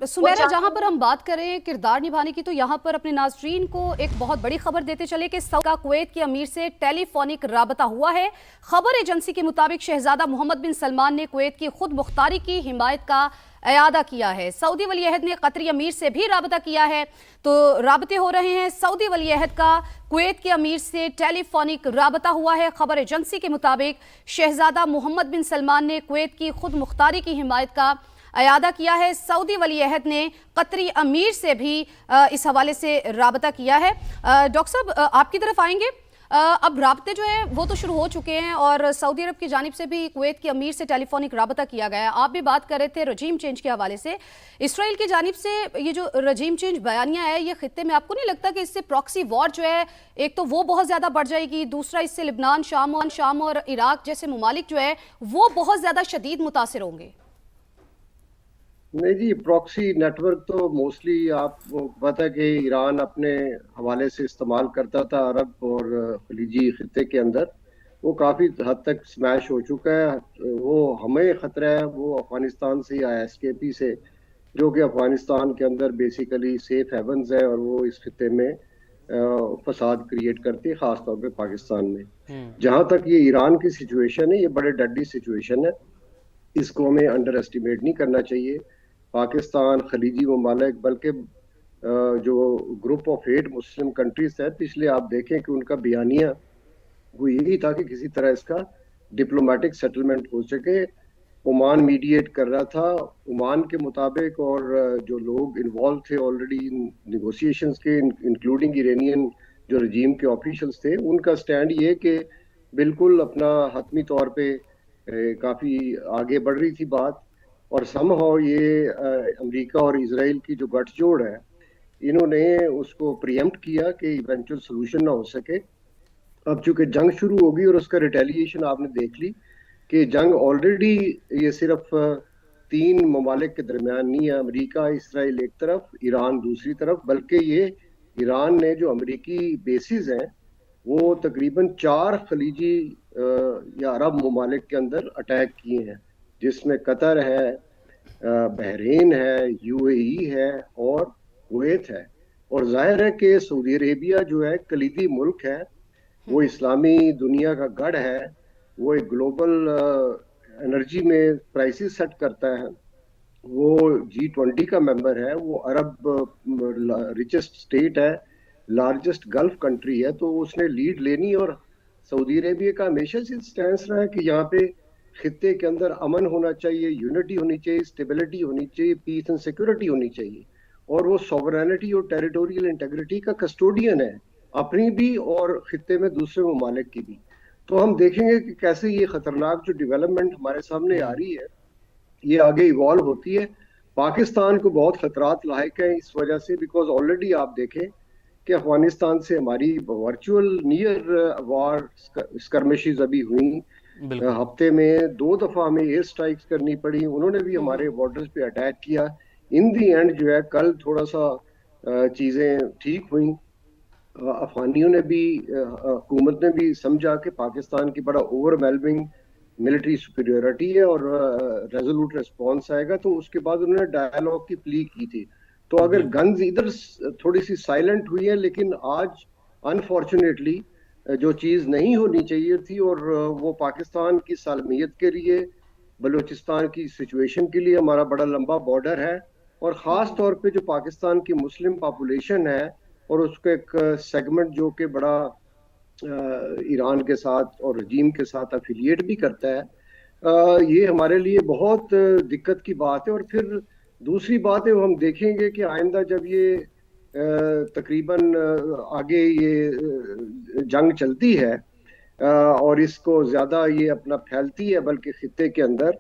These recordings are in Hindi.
सुमेरा, जहां पर हम बात करें किरदार निभाने की, तो यहां पर अपने नाजरीन को एक बहुत बड़ी खबर देते चले कि सऊदी का कुवैत के अमीर से टेलीफोनिक राबता हुआ है। खबर एजेंसी के मुताबिक शहजादा मोहम्मद बिन सलमान ने कुवैत की खुद मुख्तारी की हिमायत का अयादा किया है। सऊदी वलीअहद ने कतरी अमीर से भी राबता किया है। तो राबते हो रहे हैं। सऊदी वलीअहद का कुवैत के अमीर से टेलीफोनिक राबता हुआ है। खबर एजेंसी के मुताबिक शहजादा मोहम्मद बिन सलमान ने कुवैत की खुद मुख्तारी की हिमायत का अयादा किया है। सऊदी वलीअहद ने कतरी अमीर से भी इस हवाले से राबता किया है। डॉक्टर साहब, आपकी तरफ आएंगे। अब राबते जो है वो तो शुरू हो चुके हैं और सऊदी अरब की जानिब से भी कुवैत के अमीर से टेलीफोनिक राबता किया गया है। आप भी बात कर रहे थे रजीम चेंज के हवाले से। इसराइल की जानिब से ये जो रजीम चेंज बयानिया है, ये खित्ते में आपको नहीं लगता कि इससे प्रॉक्सी वॉर जो है, एक तो वो बहुत ज़्यादा बढ़ जाएगी, दूसरा इससे लिबनान, शाम और इराक जैसे ममालिक जो है वो बहुत ज़्यादा शदीद मुतासिर होंगे? नहीं जी, प्रॉक्सी नेटवर्क तो मोस्टली आपको पता है कि ईरान अपने हवाले से इस्तेमाल करता था अरब और खलीजी खिते के अंदर। वो काफ़ी हद तक स्मैश हो चुका है। वो हमें ख़तरा है वो अफगानिस्तान से या एसकेपी से, जो कि अफगानिस्तान के अंदर बेसिकली सेफ हेवन्स है और वो इस खिते में फसाद क्रिएट करती है, ख़ास तौर पे पाकिस्तान में। जहाँ तक ये ईरान की सिचुएशन है, ये बड़े डडली सिचुएशन है, इसको हमें अंडर एस्टिमेट नहीं करना चाहिए। पाकिस्तान, खलीजी ममालिक, बल्कि जो ग्रुप ऑफ 8 मुस्लिम कंट्रीज है, पिछले आप देखें कि उनका बयानिया वो यही था कि किसी तरह इसका डिप्लोमेटिक सेटलमेंट हो सके। ओमान मीडिएट कर रहा था ओमान के मुताबिक, और जो लोग इन्वॉल्व थे ऑलरेडी इन निगोशिएशंस के, इंक्लूडिंग इरानियन जो रजीम के ऑफिशियल्स थे, उनका स्टैंड ये कि बिल्कुल अपना हतमी तौर पे काफ़ी आगे बढ़ रही थी बात। और समहाउ ये अमेरिका और इसराइल की जो गठजोड़ है, इन्होंने उसको प्रिएम्प्ट किया कि इवेंचुअल सोल्यूशन ना हो सके। अब चूंकि जंग शुरू होगी और उसका रिटेलिएशन आपने देख ली कि जंग ऑलरेडी ये सिर्फ 3 ममालिक के दरमियान नहीं है, अमेरिका इसराइल एक तरफ, ईरान दूसरी तरफ, बल्कि ये ईरान ने जो अमेरिकी बेसिस हैं वो तकरीबन 4 खलीजी या अरब ममालिक के अंदर अटैक किए हैं, जिसमें कतर है, बहरीन है, यूएई है और कुवैत है। और जाहिर है कि सऊदी अरेबिया जो है कलीदी मुल्क है, वो इस्लामी दुनिया का गढ़ है, वो एक ग्लोबल एनर्जी में प्राइसेस सेट करता है, वो G20 का मेंबर है, वो अरब रिचेस्ट स्टेट है, लार्जेस्ट गल्फ कंट्री है, तो उसने लीड लेनी। और सऊदी अरेबिया का हमेशा से स्टैंस रहा है कि यहाँ पे खित्ते के अंदर अमन होना चाहिए, यूनिटी होनी चाहिए, स्टेबिलिटी होनी चाहिए, पीस एंड सिक्योरिटी होनी चाहिए। और वो सॉवरेनिटी और टेरिटोरियल इंटेग्रिटी का कस्टोडियन है, अपनी भी और खित्ते में दूसरे ममालिक की भी। तो हम देखेंगे कि कैसे ये खतरनाक जो डेवलपमेंट हमारे सामने आ रही है, ये आगे इवॉल्व होती है। पाकिस्तान को बहुत खतरात लायक है इस वजह से, बिकॉज ऑलरेडी आप देखें कि अफगानिस्तान से हमारी वर्चुअल नियर वार स्कर्मिशेस अभी हुई। बिल्कुल। हफ्ते में 2 दफा हमें एयर स्ट्राइक्स करनी पड़ी, उन्होंने भी हमारे बॉर्डर्स पे अटैक किया। इन दी एंड जो है कल थोड़ा सा चीजें ठीक हुई। अफगानियों ने भी, हुकूमत ने भी समझा कि पाकिस्तान की बड़ा ओवरवेलमिंग मिलिट्री सुपीरियोरिटी है और रेजोल्यूट रिस्पॉन्स आएगा, तो उसके बाद उन्होंने डायलॉग की प्ली की थी। तो अगर गन्स इधर थोड़ी सी साइलेंट हुई है, लेकिन आज अनफॉर्चुनेटली जो चीज़ नहीं होनी चाहिए थी, और वो पाकिस्तान की सालमियत के लिए, बलूचिस्तान की सिचुएशन के लिए, हमारा बड़ा लंबा बॉर्डर है, और ख़ास तौर पे जो पाकिस्तान की मुस्लिम पॉपुलेशन है और उसका एक सेगमेंट जो कि बड़ा ईरान के साथ और रजीम के साथ अफिलिएट भी करता है, ये हमारे लिए बहुत दिक्कत की बात है। और फिर दूसरी बात है, वो हम देखेंगे कि आइंदा जब ये तकरीबन आगे ये जंग चलती है और इसको ज़्यादा ये अपना फैलती है बल्कि खित्ते के अंदर,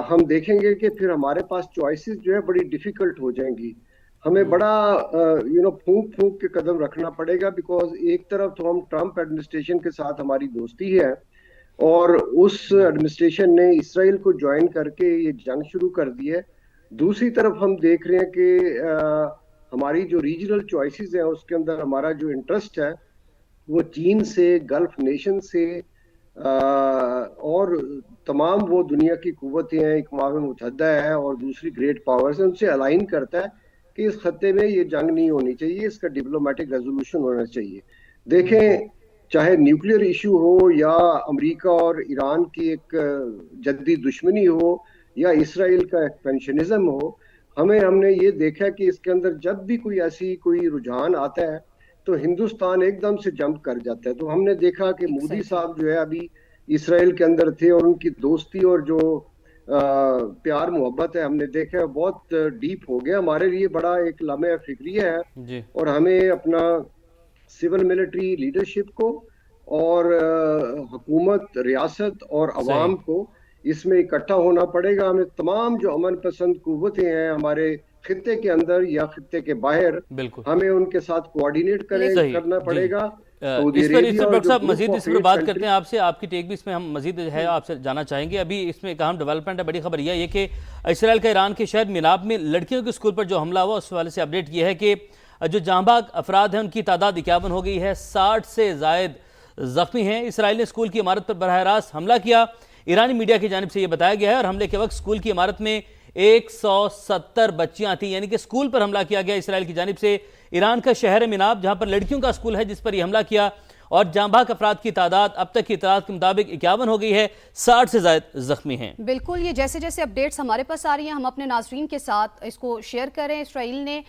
हम देखेंगे कि फिर हमारे पास चॉइसेस जो है बड़ी डिफ़िकल्ट हो जाएंगी। हमें बड़ा फूंक फूंक के कदम रखना पड़ेगा, बिकॉज एक तरफ तो हम ट्रंप एडमिनिस्ट्रेशन के साथ हमारी दोस्ती है और उस एडमिनिस्ट्रेशन ने इसराइल को ज्वाइन करके ये जंग शुरू कर दी है। दूसरी तरफ हम देख रहे हैं कि हमारी जो रीजनल चॉइसेस हैं उसके अंदर हमारा जो इंटरेस्ट है वो चीन से, गल्फ नेशन से, और तमाम वो दुनिया की कुव्वतें हैं, अक़वाम मुत्तहिदा है और दूसरी ग्रेट पावर्स हैं, उनसे अलाइन करता है कि इस खत्ते में ये जंग नहीं होनी चाहिए, इसका डिप्लोमेटिक रेजोल्यूशन होना चाहिए। देखें, चाहे न्यूक्लियर इशू हो या अमेरिका और ईरान की एक जद्दी दुश्मनी हो या इसराइल का एक्सपेंशनिज्म हो, हमने ये देखा कि इसके अंदर जब भी कोई रुझान आता है तो हिंदुस्तान एकदम से जंप कर जाता है। तो हमने देखा कि मोदी साहब जो है अभी इसराइल के अंदर थे और उनकी दोस्ती और जो प्यार मोहब्बत है, हमने देखा है बहुत डीप हो गया। हमारे लिए बड़ा एक लम्हे फिक्रिया है जी। और हमें अपना सिविल मिलिट्री लीडरशिप को और हुकूमत, रियासत और अवाम को इसमें इकट्ठा होना पड़ेगा। हमें तमाम जो अमन पसंद कुव्वतें हैं हमारे खित्ते के अंदर या खित्ते के बाहर, हमें उनके साथ कोऑर्डिनेट करना पड़ेगा। इस पर डॉक्टर साहब मजीद इस पर बात करते हैं आपसे, आपकी टेक भी इसमें हम मजीद है आपसे जाना चाहेंगे। अभी इसमें एक अहम डेवलपमेंट है, बड़ी खबर यह है कि इसराइल का ईरान के शहर मिनाब में लड़कियों के स्कूल पर जो हमला हुआ उस वाले से अपडेट यह है कि जो जांबाज अफराद हैं उनकी तादाद 51 हो गई है, 60 से जायद जख्मी हैं। इसराइल ने स्कूल की इमारत पर बराह रास्त हमला किया। ईरानी मीडिया की जानिब से यह बताया गया है और हमले के वक्त स्कूल की इमारत में 170 बच्चियां थीं, यानी कि स्कूल पर हमला किया गया इसराइल की जानिब से। ईरान का शहर है मिनाब, जहां पर लड़कियों का स्कूल है जिस पर यह हमला किया, और जांबाज अफराद की तादाद अब तक की इत्तलात के मुताबिक 51 हो गई है, 60 से ज्यादा जख्मी हैं। बिल्कुल, ये जैसे जैसे अपडेट्स हमारे पास आ रही हैं हम अपने नाजरीन के साथ इसको शेयर करें। इसराइल ने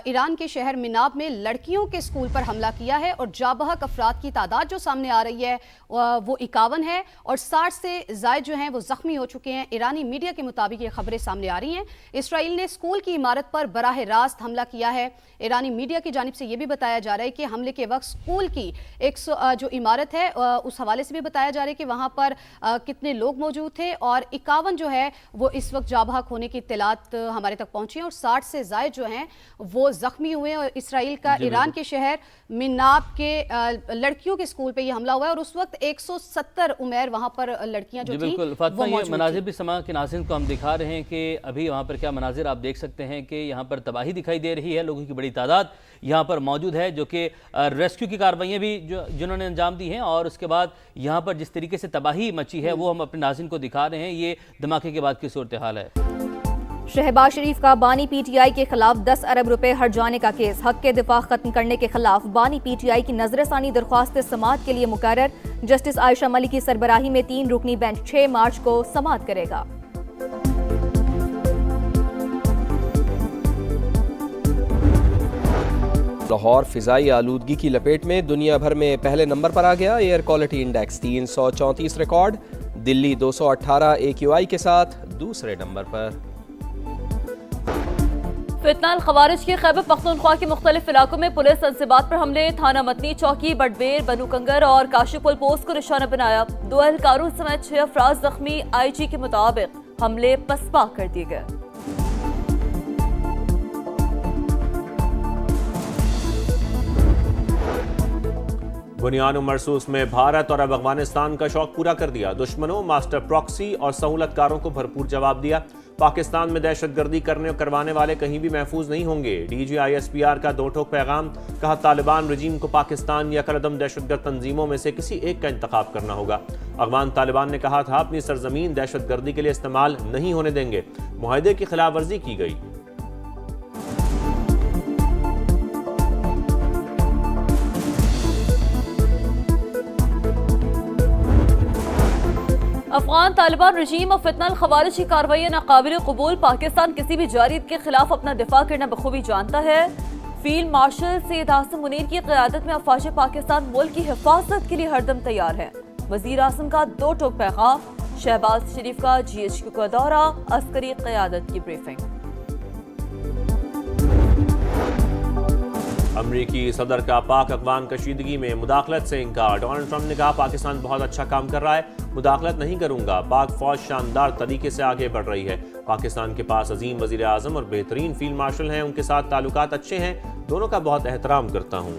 ईरान के शहर मिनाब में लड़कियों के स्कूल पर हमला किया है और जांबाज अफराद की तादाद जो सामने आ रही है वो 51 है और 60 से जायद जो हैं वो जख्मी हो चुके हैं। ईरानी मीडिया के मुताबिक ये खबरें सामने आ रही हैं। इसराइल ने स्कूल की इमारत पर बराह रास्त हमला किया है। ईरानी मीडिया की जानिब से ये भी बताया जा रहा है कि हमले के वक्त स्कूल की जो इमारत है उस हवाले से भी बताया जा रहा है कि वहां पर कितने लोग मौजूद थे और 51 जो है वो इस वक्त जाबाज होने की इत्तलात हमारे तक पहुंची है और 60 से जायद जो हैं वो जख्मी हुए हैं। और इसराइल का ईरान के शहर मिनाब के लड़कियों के स्कूल पे ये हमला हुआ है और उस वक्त 170 उमर वहां पर लड़कियां जो थी फातिमा, ये मनाजिर भी समा के नाज़रीन को हम दिखा रहे हैं कि अभी वहाँ पर क्या मनाजिर आप देख सकते हैं कि यहाँ पर तबाही दिखाई दे रही है, लोगों की बड़ी तादाद यहाँ पर मौजूद है जो कि रेस्क्यू की कार्रवाइयाँ भी जिन्होंने अंजाम दी हैं और उसके बाद यहाँ पर जिस तरीके से तबाही मची है वो हम अपने नाज़रीन को दिखा रहे हैं। ये धमाके के बाद की सूरत हाल है। शहबाज शरीफ का बानी पीटीआई के खिलाफ 10 अरब रुपए हर जाने का केस, हक के दिफा खत्म करने के खिलाफ बानी पीटीआई की नजरसानी दरख्वास्त समाअत के लिए मुकर्रर। जस्टिस आयशा मलिक की सरबराही में 3 रुकनी बेंच 6 मार्च को समाअत करेगा। लाहौर फिजाई आलूदगी की लपेट में दुनिया भर में पहले नंबर पर आ गया। Air quality index 334 record. Delhi 218 AQI के साथ दूसरे नंबर पर। फितनाल खवारिज के खैबर पख्तूनख्वा के मुख्तलिफ इलाकों में पुलिस तंसीबात पर हमले, थाना मतनी, चौकी, बडवेर, बनू कंगर और काशीपुल पोस्ट को निशाना बनाया। 2 एहलकारों समेत 6 अफराद जख्मी। IG के मुताबिक हमले पसपा कर दिए गए। बुनियान मरसूस में भारत और अब अफगानिस्तान का शौक पूरा कर दिया। दुश्मनों, मास्टर प्रॉक्सी और सहूलतकारों को भरपूर जवाब दिया। पाकिस्तान में दहशतगर्दी करने और करवाने वाले कहीं भी महफूज नहीं होंगे। DG ISPR का 2 टोक पैगाम, कहा तालिबान रजीम को पाकिस्तान या कलदम दहशतगर्द तंजीमों में से किसी एक का इंतखाब करना होगा। अफगान तालिबान ने कहा था अपनी सरजमीन दहशतगर्दी के लिए इस्तेमाल नहीं होने देंगे। मुआहदे की खिलाफ वर्जी की गई। अफगान तालिबान रजीम और फितनल खवारिज की कार्रवाई नाकाबिल कबूल। पाकिस्तान किसी भी जारियत के खिलाफ अपना दिफा करना बखूबी जानता है। फील्ड मार्शल सैयद आसिम मुनीर की क़यादत में अफवाज पाकिस्तान मुल्क की हिफाजत के लिए हरदम तैयार है। वज़ीर आज़म का 2 टोक पैगाम, शहबाज शरीफ का GHQ का दौरा, अस्करी क़यादत की ब्रीफिंग। अमरीकी सदर का पाक अफगान कशीदगी में मुदाखलत से इनकार। डोनाल्ड ट्रंप ने कहा पाकिस्तान बहुत अच्छा काम कर रहा है, मुदाखलत नहीं करूंगा। पाक फौज शानदार तरीके से आगे बढ़ रही है। पाकिस्तान के पास अजीम वजीर आजम और बेहतरीन फील्ड मार्शल हैं, उनके साथ ताल्लुकात अच्छे हैं, दोनों का बहुत एहतराम करता हूं।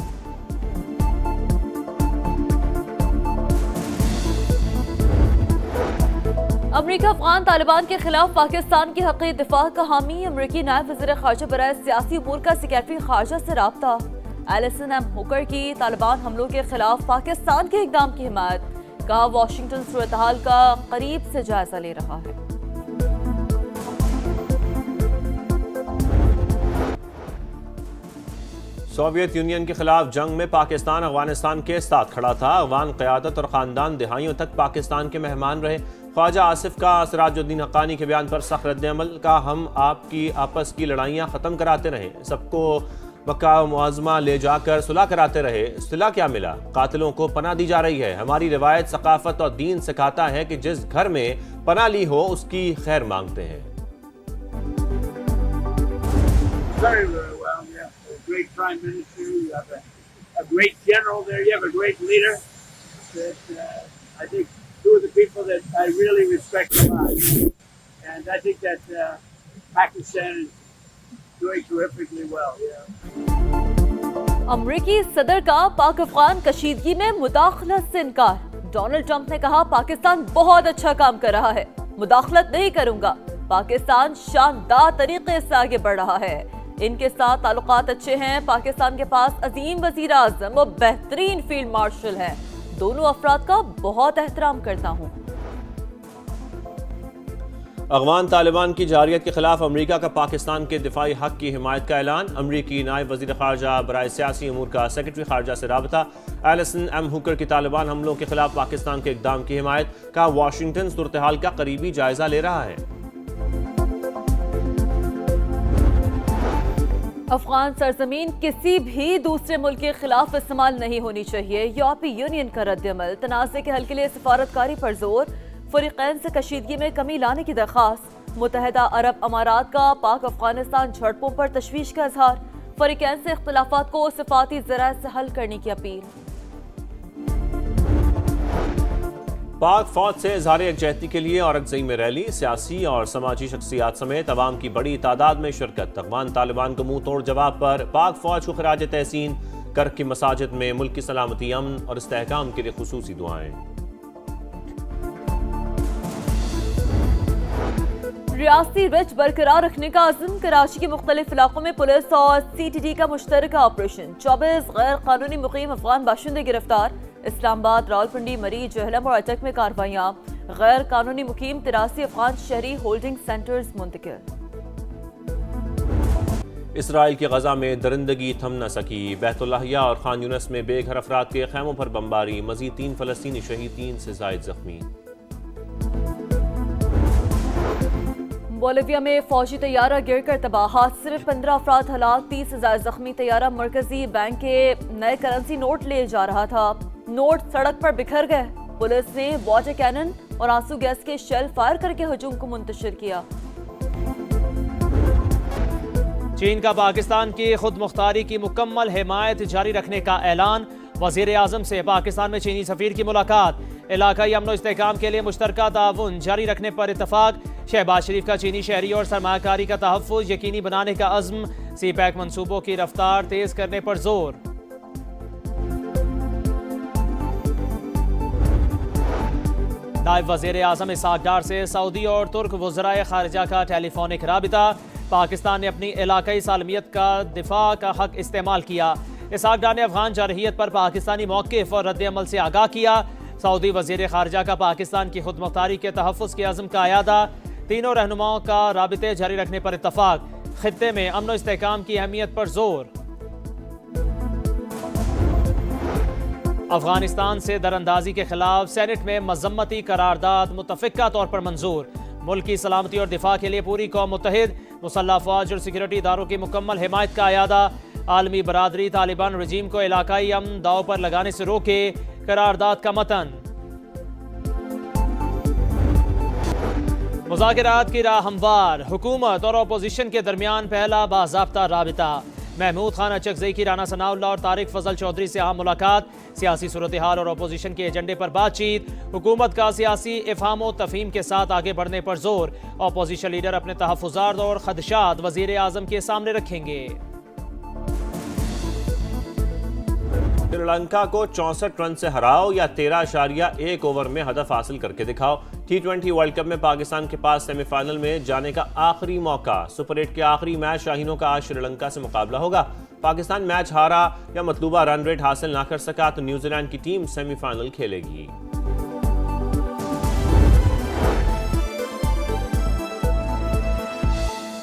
अमरीका अफगान तालिबान के खिलाफ पाकिस्तान की हक़ दिफा का हामी। अमरीकी नायब वज़ीर ख़ारजा बराए सियासी उमूर का सेक्रेटरी ख़ारजा से राब्ता। एलिसन एम हुकर की तालिबान हमलों के खिलाफ पाकिस्तान के इक़दाम की हिमायत। कहा वॉशिंगटन सूरत हाल का करीब से जायजा ले रहा है। सोवियत यूनियन के खिलाफ जंग में पाकिस्तान अफगानिस्तान के साथ खड़ा था। अफगान क़यादत और ख़ानदान दिहाइयों तक पाकिस्तान के मेहमान रहे। ख्वाजा आसिफ का सिराजुद्दीन हक्कानी के बयान पर सख्त रद्द-ए-अमल का, हम आपकी आपस की लड़ाइयाँ ख़त्म कराते रहे, सबको मक्का मुआज़मा ले जाकर सुलह कराते रहे। सुलह क्या मिला? कातिलों को पनाह दी जा रही है। हमारी रिवायत, सकाफत और दीन सिखाता है कि जिस घर में पनाह ली हो उसकी खैर मांगते हैं। Great prime minister, you have a great general there, you have a great leader. That I think two of the people that I really respect a lot, and I think that Pakistan is doing terrifically well. Yeah. अमरीकी सदर का पाक अफगान कशीदगी में मुदाखलत से इनकार। डोनाल्ड ट्रंप ने कहा पाकिस्तान बहुत अच्छा काम कर रहा है, मुदाखलत नहीं करूंगा। पाकिस्तान शानदार तरीके से आगे बढ़ रहा है, इनके साथ ताल्लुकात अच्छे हैं। पाकिस्तान के पास अजीम वजीर आजम और बेहतरीन फील्ड मार्शल है। दोनों अफराद का बहुत एहतराम करता हूँ। अफगान तालिबान की जारियत के खिलाफ अमरीका का पाकिस्तान के दिफाई हक की हिमायत का ऐलान। अमरीकी नायब वजीर खारजा बराए सियासी अमूर का सेक्रेटरी खारजा से राबता। एलिसन एम हुकर की तालिबान हमलों के खिलाफ पाकिस्तान के इकदाम की हिमायत का, वाशिंगटन सूरत हाल का करीबी जायजा ले रहा है। अफगान सरजमीन किसी भी दूसरे मुल्क के खिलाफ इस्तेमाल नहीं होनी चाहिए। यूरोपीय यूनियन का रद्द-ए-अमल। तनाज़े के हल के लिए सिफारतकारी पर जोर। फरीकैन से कशीदगी में कमी लाने की दरख्वास्त। मुत्तहिदा अरब अमारात का पाक अफगानिस्तान झड़पों पर तशवीश का इजहार। फरीकैन से इख्तिलाफात को सिफाती ज़राए से हल करने की अपील। पाक फौज से इज़हार यकजहती के लिए औरंगज़ई में रैली। सियासी और समाजी शख्सियात समेत अवाम की बड़ी तादाद में शिरकत। अफगान तालिबान को मुंह तोड़ जवाब पर पाक फौज को खिराज तहसीन। कर की मसाजिद में मुल्क की सलामती, अमन और इस्तेहकाम के लिए खुसूसी दुआएं। रियासती रिच बरकरार रखने का अज़्म। कराची के मुख्तलिफ इलाकों में पुलिस और CTD का मुश्तरका ऑपरेशन। 24 गैर कानूनी मुकीम अफगान बाशिंदे गिरफ्तार। इस्लामाबाद, रावलपिंडी, मरी, जहलम और अटक में कार्रवाइयाँ। गैर कानूनी मुकीम 83 अफगान शहरी होल्डिंग सेंटर्स मुंतकिल। इसराइल की गजा में दरिंदगी थम न सकी। बैतुल्लाहिया और खान यूनस में बेघर अफराद के खैमों पर बमबारी। मजीद 3 फलस्तीनी शहीद, 3 से जायद जख्मी। बोलिविया में फौजी तैयारा गिरकर तबाह। हादसे में 15 अफराद हलाक, 30 से जायद जख्मी। तैयारा मरकजी बैंक के नए करेंसी नोट ले जा रहा था। नोट सड़क पर बिखर गए। पुलिस ने वाटर कैनन और आंसू गैस के शेल फायर करके हजूम को मुंतशिर किया। चीन का पाकिस्तान की खुद मुख्तारी की मुकम्मल हिमायत जारी रखने का ऐलान। वजीर आजम से पाकिस्तान में चीनी सफीर की मुलाकात। इलाकाई अमन और इस्तेहकाम के लिए मुश्तरका ताउन जारी रखने पर इतफाक। शहबाज शरीफ का चीनी शहरी और सरमाकारी का तहफ़्फ़ुज़ यकीनी बनाने का अज़्म। CPEC मनसूबों की रफ्तार तेज करने पर जोर। नायब वज़ीर आज़म इसहाक़ डार से सऊदी और तुर्क वज़राए ख़ारिजा का टेलीफोनिक राबिता। पाकिस्तान ने अपनी इलाकाई सालमियत का दिफा का हक इस्तेमाल किया। इसहाक़ डार ने अफ़गान जारहियत पर पाकिस्तानी मौक़िफ़ और रद्द-ए-अमल से आगाह किया। सऊदी वज़ीर ख़ारिजा का पाकिस्तान की खुद मुख्तारी के तहफ़्फ़ुज़ के अज़्म का अयादा। तीनों रहनुमाओं का राबिते जारी रखने पर इत्तफ़ाक़। ख़ित्ते में अमन और इस्तेहकाम की अहमियत पर जोर। अफगानिस्तान से दरअंदाजी के खिलाफ सेनेट में मज़म्मती करारदाद मुतफ़िक़ा तौर पर मंजूर। मुल्क की सलामती और दिफा के लिए पूरी कौम मुत्तहिद। मुसल्लह फ़ौज और सिक्योरिटी इदारों की मुकम्मल हिमायत का अयादा। आलमी बरादरी तालिबान रजीम को इलाकाई अमन दाव पर लगाने से रोके। करारदाद का मतन। मुज़ाकरात की राह हमवार। हुकूमत और अपोजिशन के दरमियान पहला बाज़ाब्ता राबिता। महमूद खान अचकज़ई की राना सनाउल्लाह और तारिक फजल चौधरी से अहम मुलाकात। सियासी सूरत हाल और अपोजिशन के एजेंडे पर बातचीत। हुकूमत का सियासी इफ़हाम व तफ़हीम के साथ आगे बढ़ने पर जोर। अपोजिशन लीडर अपने तहफ़्फ़ुज़ात और ख़दशात वज़ीर आज़म के सामने रखेंगे। श्रीलंका को 64 रन से हराओ या 13.1 ओवर में हदफ हासिल करके दिखाओ। T20 वर्ल्ड कप में पाकिस्तान के पास सेमीफाइनल में जाने का आखिरी मौका। सुपर 8 के आखिरी मैच शाहीनों का आज श्रीलंका से मुकाबला होगा। पाकिस्तान मैच हारा या मतलूबा रन रेट हासिल ना कर सका तो न्यूजीलैंड की टीम सेमीफाइनल खेलेगी।